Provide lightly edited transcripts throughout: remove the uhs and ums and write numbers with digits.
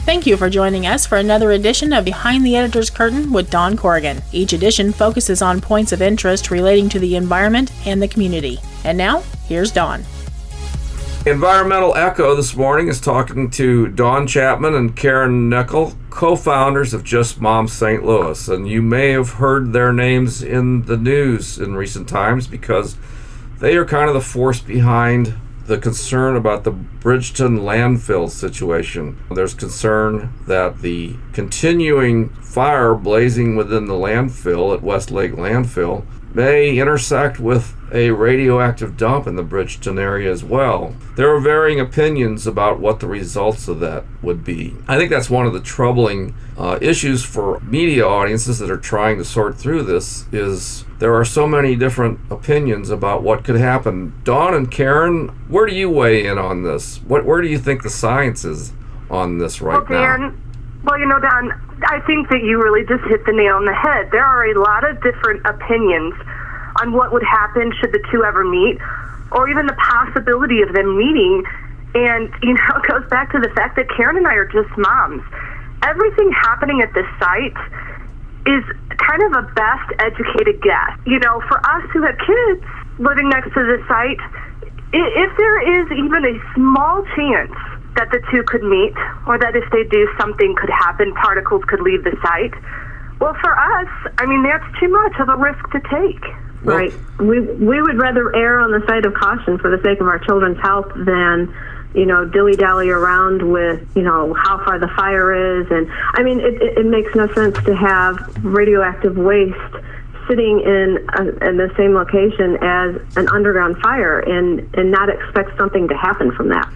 Thank you for joining us for another edition of Behind the Editor's Curtain with Dawn Corrigan. Each edition focuses on points of interest relating to the environment and the community. And now, here's Dawn. Environmental Echo this morning is talking to Dawn Chapman and Karen Nickel, co-founders of Just Moms St. Louis. And you may have heard their names in the news in recent times because they are kind of the force behind the concern about the Bridgeton landfill situation. There's concern that the continuing fire blazing within the landfill at West Lake Landfill may intersect with a radioactive dump in the Bridgeton area as well. There are varying opinions about what the results of that would be. I think that's one of the troubling issues for media audiences that are trying to sort through this is there are so many different opinions about what could happen. Dawn and Karen, where do you weigh in on this? Where do you think the science is on this right now? Well, Don, I think that you really just hit the nail on the head. There are a lot of different opinions on what would happen should the two ever meet, or even the possibility of them meeting. And, it goes back to the fact that Karen and I are just moms. Everything happening at this site is kind of a best educated guess. For us who have kids living next to this site, if there is even a small chance that the two could meet, or that if they do, something could happen, particles could leave the site, well, for us, that's too much of a risk to take. Right. We would rather err on the side of caution for the sake of our children's health than, dilly-dally around with, how far the fire is. And, it makes no sense to have radioactive waste sitting in the same location as an underground fire and not expect something to happen from that.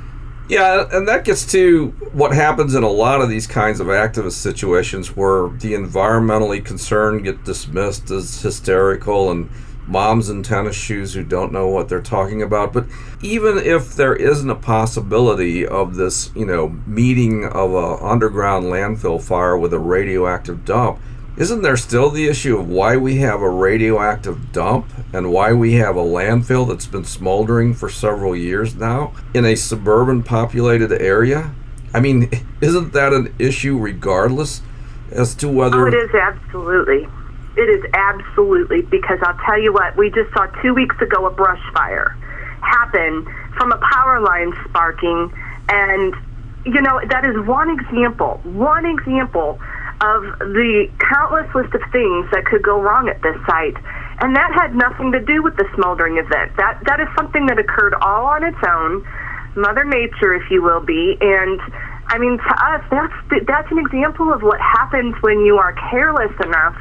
Yeah, and that gets to what happens in a lot of these kinds of activist situations where the environmentally concerned get dismissed as hysterical and moms in tennis shoes who don't know what they're talking about. But even if there isn't a possibility of this, meeting of a underground landfill fire with a radioactive dump, isn't there still the issue of why we have a radioactive dump and why we have a landfill that's been smoldering for several years now in a suburban populated area? Isn't that an issue regardless as to whether... Oh, it is absolutely. It is absolutely, because I'll tell you what, we just saw 2 weeks ago a brush fire happen from a power line sparking, and, that is one example of the countless list of things that could go wrong at this site. And that had nothing to do with the smoldering event. That is something that occurred all on its own, Mother Nature, if you will be. And, to us, that's an example of what happens when you are careless enough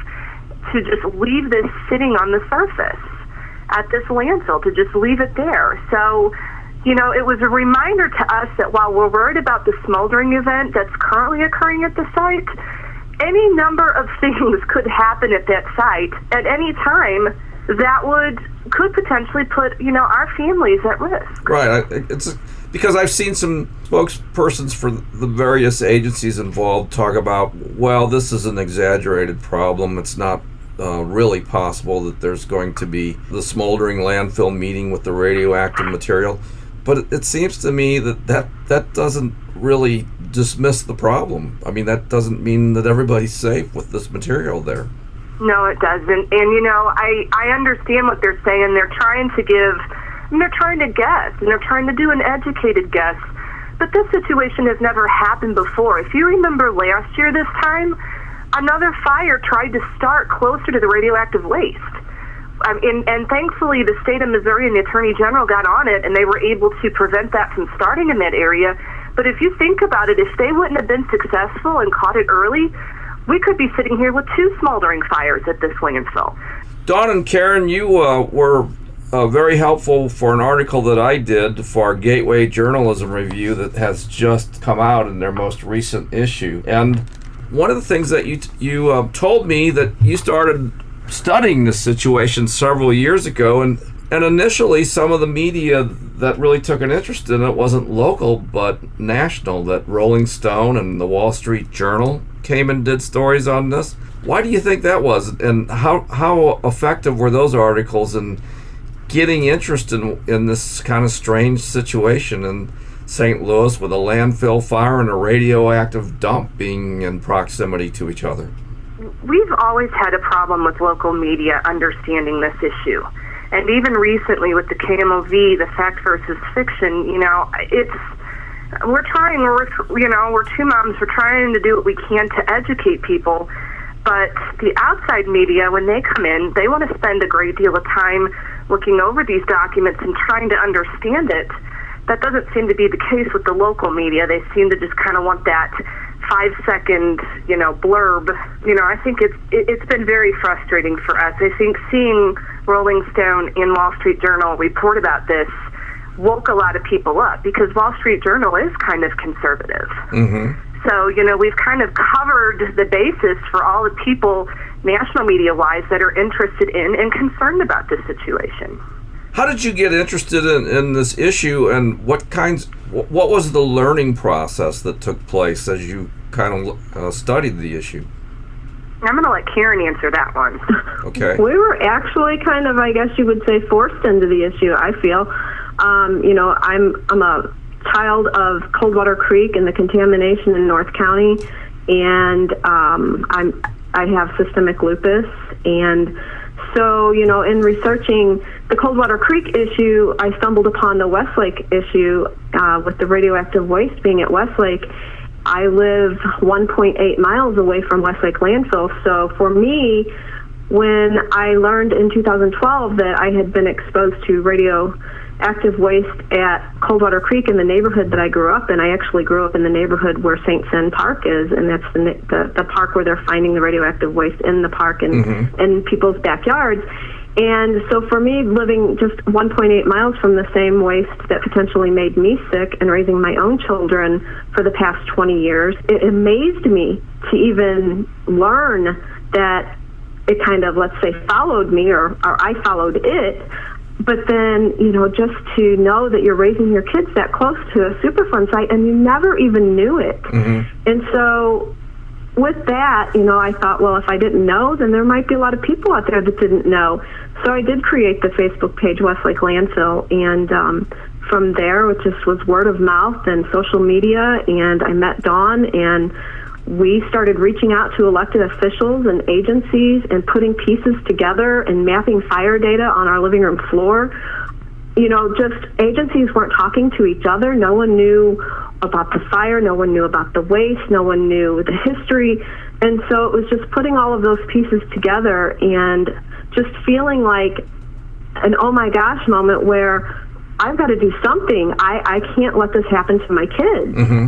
to just leave this sitting on the surface at this landfill, to just leave it there. So, it was a reminder to us that while we're worried about the smoldering event that's currently occurring at the site, any number of things could happen at that site at any time that could potentially put, our families at risk. Right. It's because I've seen some spokespersons for the various agencies involved talk about, well, this is an exaggerated problem. It's not really possible that there's going to be the smoldering landfill meeting with the radioactive material. But it seems to me that doesn't really dismiss the problem. That doesn't mean that everybody's safe with this material there. No, it doesn't. And, I understand what they're saying. They're trying to guess, and they're trying to do an educated guess. But this situation has never happened before. If you remember last year this time, another fire tried to start closer to the radioactive waste. And thankfully, the state of Missouri and the Attorney General got on it, and they were able to prevent that from starting in that area. But if you think about it, if they wouldn't have been successful and caught it early, we could be sitting here with 2 smoldering fires at this landfill. Dawn and Karen, you were very helpful for an article that I did for our Gateway Journalism Review that has just come out in their most recent issue. And one of the things that you told me that you started studying this situation several years ago, and initially some of the media that really took an interest in it wasn't local but national, that Rolling Stone and the Wall Street Journal came and did stories on this. Why do you think that was, and how effective were those articles in getting interest in this kind of strange situation? And St. Louis with a landfill fire and a radioactive dump being in proximity to each other? We've always had a problem with local media understanding this issue. And even recently with the KMOV, the fact versus fiction, we're two moms, we're trying to do what we can to educate people. But the outside media, when they come in, they want to spend a great deal of time looking over these documents and trying to understand it. That doesn't seem to be the case with the local media. They seem to just kind of want that 5-second, blurb. I think it's been very frustrating for us. I think seeing Rolling Stone and Wall Street Journal report about this woke a lot of people up, because Wall Street Journal is kind of conservative. Mm-hmm. So, we've kind of covered the basis for all the people, national media-wise, that are interested in and concerned about this situation. How did you get interested in this issue, and what was the learning process that took place as you kind of studied the issue? I'm going to let Karen answer that one. Okay. We were actually kind of, I guess you would say, forced into the issue, I feel. I'm a child of Coldwater Creek and the contamination in North County, and I have systemic lupus, and so, in researching the Coldwater Creek issue, I stumbled upon the Westlake issue with the radioactive waste being at Westlake. I live 1.8 miles away from Westlake Landfill, so for me, when I learned in 2012 that I had been exposed to radioactive waste at Coldwater Creek in the neighborhood that I grew up in, I actually grew up in the neighborhood where St. Sen Park is, and that's the park where they're finding the radioactive waste in the park and in people's backyards. And so for me, living just 1.8 miles from the same waste that potentially made me sick and raising my own children for the past 20 years, it amazed me to even learn that it kind of, let's say, followed me, or I followed it. But then, just to know that you're raising your kids that close to a Superfund site and you never even knew it. Mm-hmm. And so with that, I thought, well, if I didn't know, then there might be a lot of people out there that didn't know. So I did create the Facebook page, Westlake Landfill, and from there, it just was word of mouth and social media, and I met Dawn, and we started reaching out to elected officials and agencies and putting pieces together and mapping fire data on our living room floor. Just agencies weren't talking to each other. No one knew about the fire. No one knew about the waste. No one knew the history. And so it was just putting all of those pieces together and just feeling like an oh my gosh moment where I've got to do something. I can't let this happen to my kids. Mm-hmm.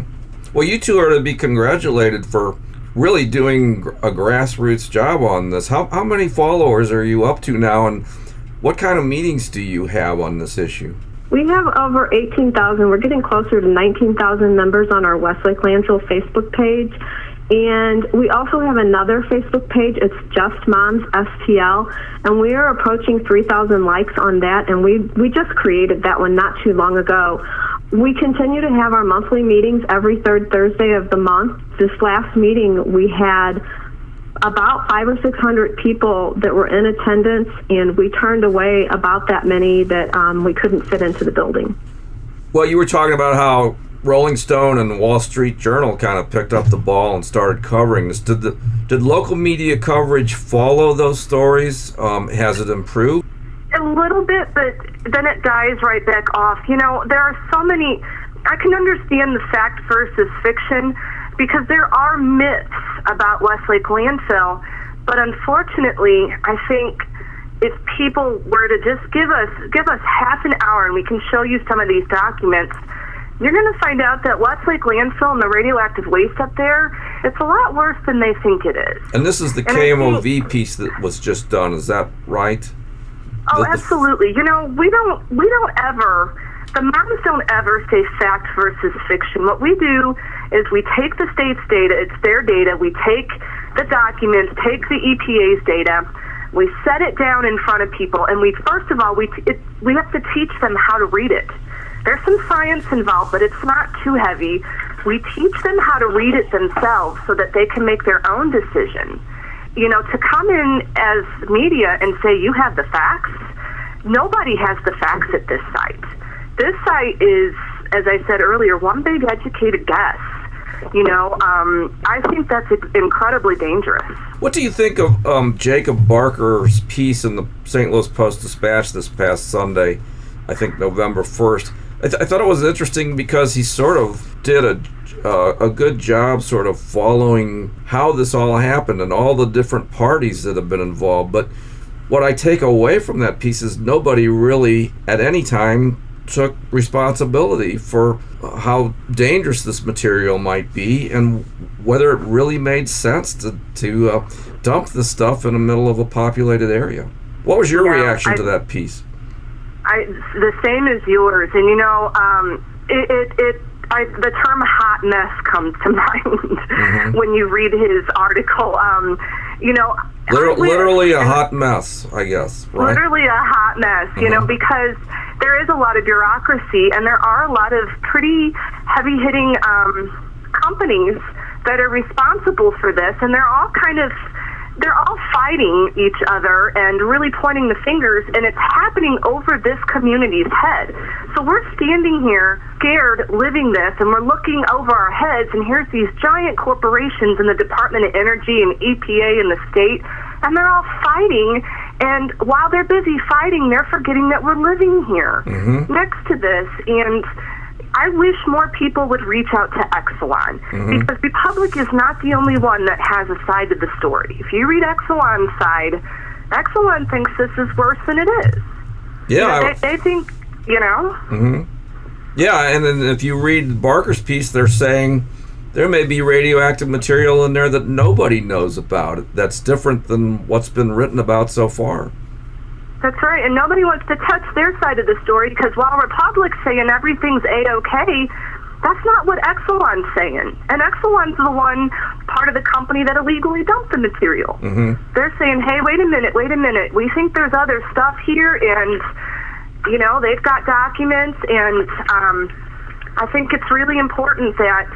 Well, you two are to be congratulated for really doing a grassroots job on this. How many followers are you up to now, and what kind of meetings do you have on this issue? We have over 18,000. We're getting closer to 19,000 members on our Westlake Landfill Facebook page. And we also have another Facebook page. It's Just Moms STL. And we are approaching 3,000 likes on that. And we just created that one not too long ago. We continue to have our monthly meetings every third Thursday of the month. This last meeting, we had about 500 or 600 people that were in attendance, and we turned away about that many that we couldn't fit into the building. Well, you were talking about how Rolling Stone and the Wall Street Journal kind of picked up the ball and started covering this. Did local media coverage follow those stories? Has it improved? A little bit, but then it dies right back off. There are so many. I can understand the fact versus fiction, because there are myths about Westlake Landfill, but unfortunately, I think if people were to just give us half an hour and we can show you some of these documents, you're going to find out that Westlake Landfill and the radioactive waste up there, it's a lot worse than they think it is. And this is the KMOV piece that was just done, is that right? Oh, absolutely. We don't ever, the moms don't ever say fact versus fiction. What we do is we take the state's data, it's their data, we take the documents, take the EPA's data, we set it down in front of people, and first of all, we have to teach them how to read it. There's some science involved, but it's not too heavy. We teach them how to read it themselves so that they can make their own decision. To come in as media and say you have the facts, nobody has the facts at this site. This site is as I said earlier, one big educated guess. I think that's incredibly dangerous. What do you think of Jacob Barker's piece in the St. Louis Post-Dispatch this past Sunday, I think November 1st? I thought it was interesting because he sort of did a good job sort of following how this all happened and all the different parties that have been involved. But what I take away from that piece is nobody really at any time took responsibility for how dangerous this material might be and whether it really made sense to dump this stuff in the middle of a populated area. What was your reaction to that piece? The same as yours, and the term "hot mess" comes to mind when you read his article. Literally a hot mess, I guess. Right? Literally a hot mess, because there is a lot of bureaucracy, and there are a lot of pretty heavy-hitting companies that are responsible for this, and they're all fighting each other and really pointing the fingers, and it's happening over this community's head. So we're standing here scared living this, and we're looking over our heads, and here's these giant corporations in the Department of Energy and EPA and the state, and they're all fighting, and while they're busy fighting, they're forgetting that we're living here next to this. And I wish more people would reach out to Exelon, because Republic is not the only one that has a side to the story. If you read Exelon's side, Exelon thinks this is worse than it is. Yeah. They think, Yeah, and then if you read Barker's piece, they're saying there may be radioactive material in there that nobody knows about. That's different than what's been written about so far. That's right, and nobody wants to touch their side of the story, because while Republic's saying everything's A-OK, that's not what Exelon's saying. And Exelon's the one part of the company that illegally dumped the material. They're saying, hey, wait a minute, we think there's other stuff here, and, they've got documents, and I think it's really important that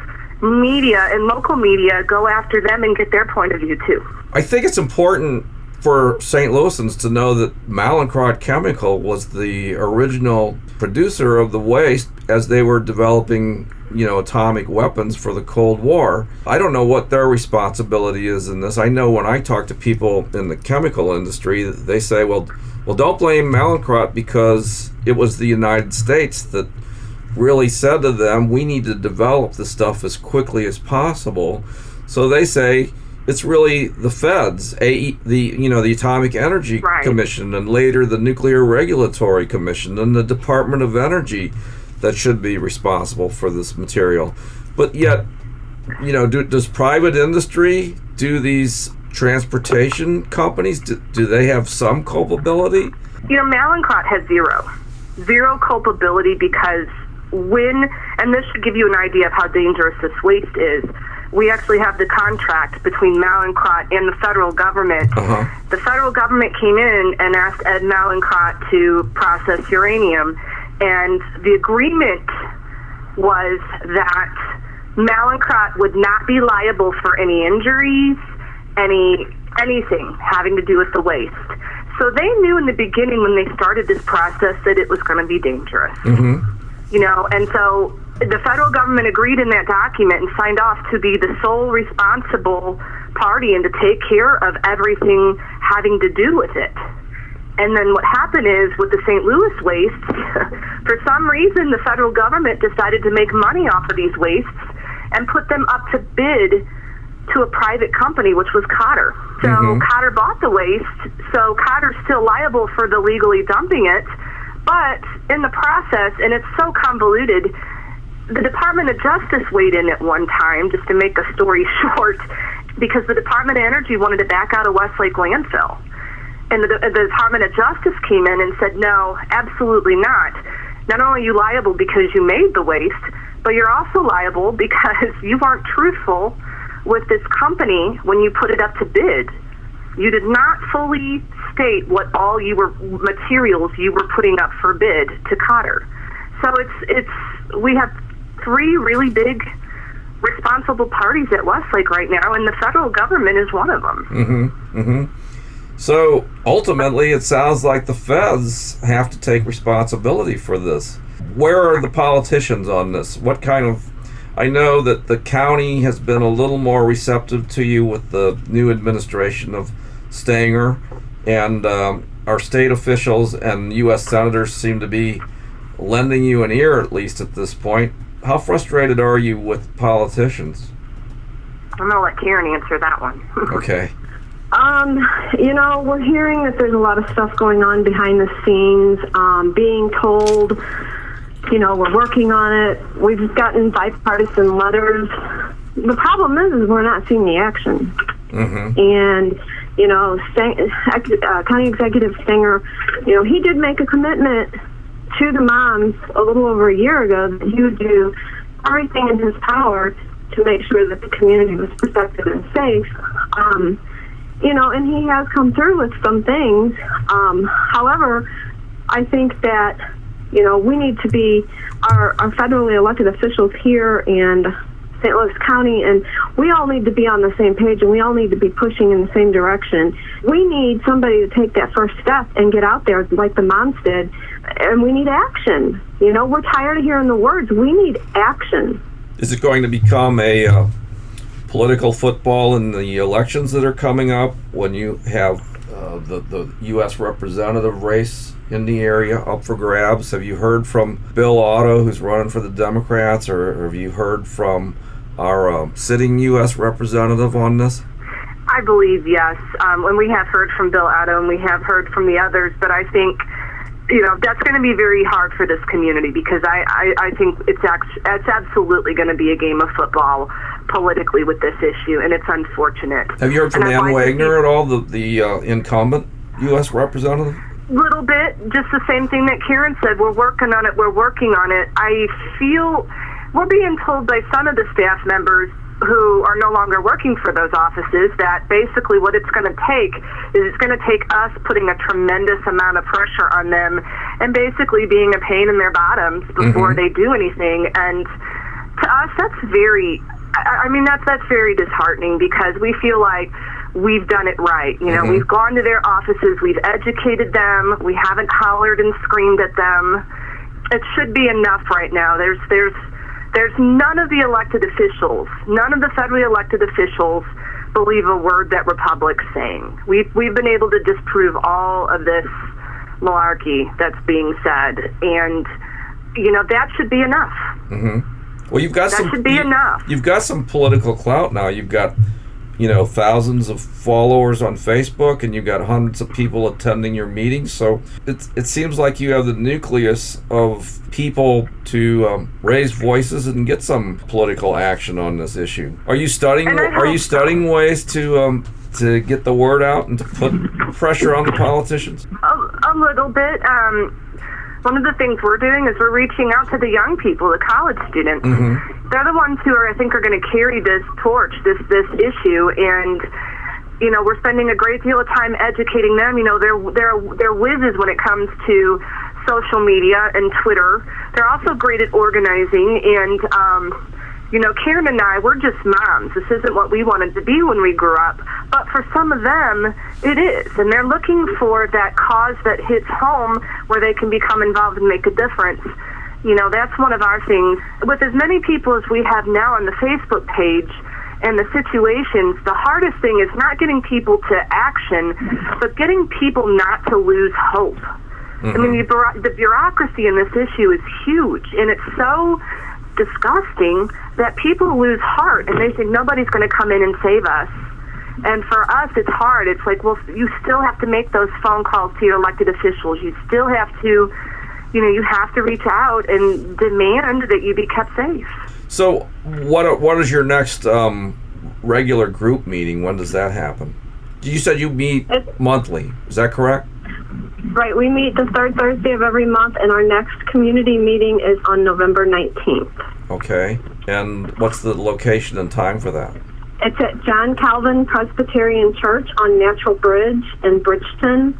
media and local media go after them and get their point of view, too. I think it's important for St. Louisans to know that Mallinckrodt Chemical was the original producer of the waste as they were developing, atomic weapons for the Cold War. I don't know what their responsibility is in this. I know when I talk to people in the chemical industry, they say, well, don't blame Mallinckrodt, because it was the United States that really said to them, we need to develop this stuff as quickly as possible. So they say, it's really the feds, the Atomic Energy Commission, and later the Nuclear Regulatory Commission and the Department of Energy that should be responsible for this material. But yet, does private industry, do these transportation companies, do they have some culpability? Mallinckrodt has zero culpability, because and this should give you an idea of how dangerous this waste is, we actually have the contract between Mallinckrodt and the federal government. The federal government came in and asked Ed Mallinckrodt to process uranium, and the agreement was that Mallinckrodt would not be liable for any injuries, anything having to do with the waste. So they knew in the beginning when they started this process that it was going to be dangerous. And so the federal government agreed in that document and signed off to be the sole responsible party and to take care of everything having to do with it. And then what happened is, with the St. Louis wastes, for some reason the federal government decided to make money off of these wastes and put them up to bid to a private company, which was Cotter. So Cotter bought the waste, so Cotter's still liable for the legally dumping it. But in the process, and it's so convoluted, the Department of Justice weighed in at one time, just to make a story short, because the Department of Energy wanted to back out of Westlake Landfill. And the Department of Justice came in and said, no, absolutely not. Not only are you liable because you made the waste, but you're also liable because you weren't truthful with this company when you put it up to bid. You did not fully state what all materials you were putting up for bid to Cotter. So we have three really big responsible parties at Westlake right now, and the federal government is one of them. So ultimately, it sounds like the feds have to take responsibility for this. Where are the politicians on this? What kind of... I know that the county has been a little more receptive to you with the new administration of Stanger, and our state officials and U.S. senators seem to be lending you an ear, at least at this point. How frustrated are you with politicians? I'm going to let Karen answer that one. Okay. We're hearing that there's a lot of stuff going on behind the scenes, being told, we're working on it. We've gotten bipartisan letters. The problem is we're not seeing the action. Mm-hmm. And, County Executive Stanger, he did make a commitment to the moms a little over a year ago that he would do everything in his power to make sure that the community was protected and safe. And he has come through with some things. However, I think that, we need to be our federally elected officials here and St. Louis County, and we all need to be on the same page, and we all need to be pushing in the same direction. We need somebody to take that first step and get out there like the moms did, and we need action. We're tired of hearing the words. We need action. Is it going to become a political football in the elections that are coming up when you have the U.S. representative race in the area up for grabs? Have you heard from Bill Otto, who's running for the Democrats, or have you heard from our sitting U.S. representative on this? I believe yes. And we have heard from Bill Otto, and we have heard from the others, but I think that's going to be very hard for this community, because I think it's absolutely going to be a game of football politically with this issue, and it's unfortunate. Have you heard from Ann Wagner at all, the incumbent U.S. representative? Little bit, just the same thing that Karen said. We're working on it. I feel we're being told by some of the staff members who are no longer working for those offices that basically what it's going to take is it's going to take us putting a tremendous amount of pressure on them and basically being a pain in their bottoms before they do anything. And to us, that's very disheartening, because we feel like we've done it right. We've gone to their offices, we've educated them, we haven't hollered and screamed at them. It should be enough right now. There's none of the elected officials, none of the federally elected officials believe a word that Republic's saying. We've been able to disprove all of this malarkey that's being said, and that should be enough. Mm-hmm. Well, you've got enough. You've got some political clout now. You've got thousands of followers on Facebook, and you've got hundreds of people attending your meetings. So it seems like you have the nucleus of people to raise voices and get some political action on this issue. Are you studying ways to get the word out and to put pressure on the politicians? A little bit. One of the things we're doing is we're reaching out to the young people, the college students. Mm-hmm. They're the ones who I think are going to carry this torch, this issue, and we're spending a great deal of time educating them. They're whizzes when it comes to social media and Twitter. They're also great at organizing, and Karen and I, we're just moms. This isn't what we wanted to be when we grew up. But for some of them, it is. And they're looking for that cause that hits home where they can become involved and make a difference. That's one of our things. With as many people as we have now on the Facebook page and the situations, the hardest thing is not getting people to action, but getting people not to lose hope. Mm-hmm. I mean, the bureaucracy in this issue is huge, and it's so disgusting that people lose heart and they think nobody's going to come in and save us. And for us, it's hard. It's like, well, you still have to make those phone calls to your elected officials. You still have to, you have to reach out and demand that you be kept safe. So what is your next regular group meeting? When does that happen? You said you meet monthly. Is that correct? Right. We meet the third Thursday of every month, and our next community meeting is on November 19th. Okay. And what's the location and time for that? It's at John Calvin Presbyterian Church on Natural Bridge in Bridgeton,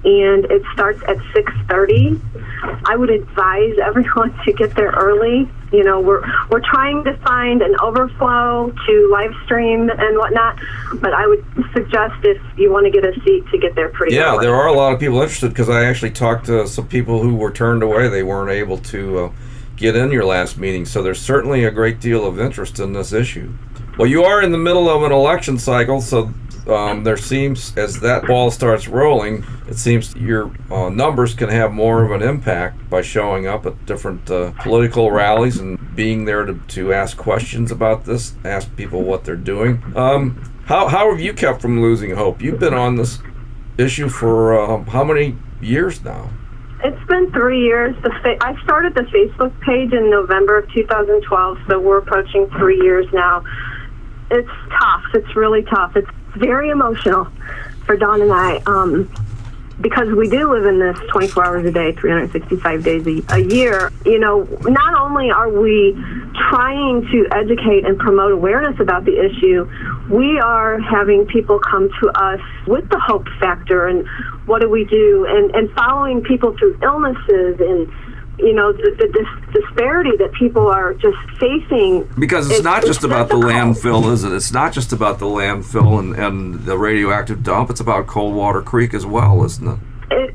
and it starts at 6:30. I would advise everyone to get there early. we're trying to find an overflow to live stream and whatnot, but I would suggest if you want to get a seat to get there pretty early. Yeah, there are a lot of people interested because I actually talked to some people who were turned away. They weren't able to get in your last meeting, so there's certainly a great deal of interest in this issue. Well, you are in the middle of an election cycle, so there seems, as that ball starts rolling, it seems your numbers can have more of an impact by showing up at different political rallies and being there to ask questions about this, ask people what they're doing. How have you kept from losing hope? You've been on this issue for how many years now? It's been 3 years. I started the Facebook page in November of 2012, so we're approaching 3 years now. It's tough. It's really tough. It's very emotional for Dawn and I, because we do live in this 24 hours a day, 365 days a year. Not only are we trying to educate and promote awareness about the issue, we are having people come to us with the hope factor and what do we do, and following people through illnesses and the disparity that people are just facing. Because it's not just about the landfill, is it? It's not just about the landfill and the radioactive dump. It's about Coldwater Creek as well, isn't it?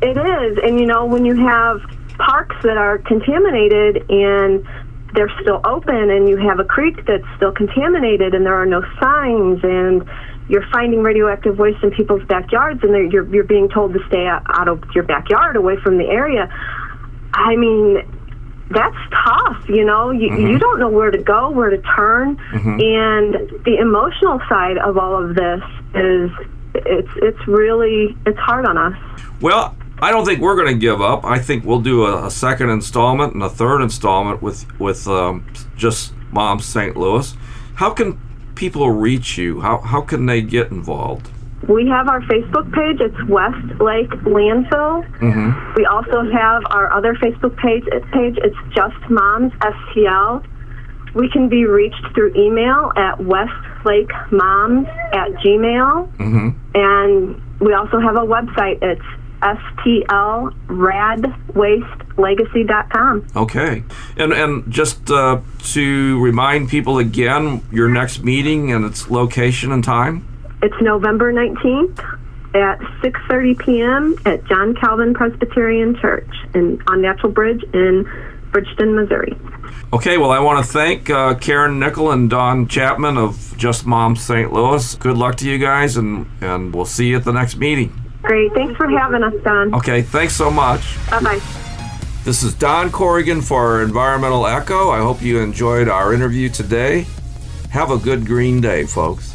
It is. And, when you have parks that are contaminated and they're still open, and you have a creek that's still contaminated and there are no signs, and you're finding radioactive waste in people's backyards, and you're being told to stay out of your backyard, away from the area. I mean, that's tough, you don't know where to go, where to turn, and the emotional side of all of this is, it's hard on us. Well, I don't think we're going to give up. I think we'll do a second installment and a third installment with Just Moms St. Louis. How can people reach you? How can they get involved? We have our Facebook page. It's West Lake Landfill. We also have our other Facebook page. It's Just Moms STL. We can be reached through email at westlakemoms@gmail. And we also have a website. It's stlradwastelegacy.com. Okay. And just to remind people again, your next meeting and its location and time? It's November 19th at 6:30 p.m. at John Calvin Presbyterian Church on Natural Bridge in Bridgeton, Missouri. Okay, well, I want to thank Karen Nickel and Dawn Chapman of Just Moms St. Louis. Good luck to you guys, and we'll see you at the next meeting. Great. Thanks for having us, Don. Okay, thanks so much. Bye-bye. This is Don Corrigan for Environmental Echo. I hope you enjoyed our interview today. Have a good green day, folks.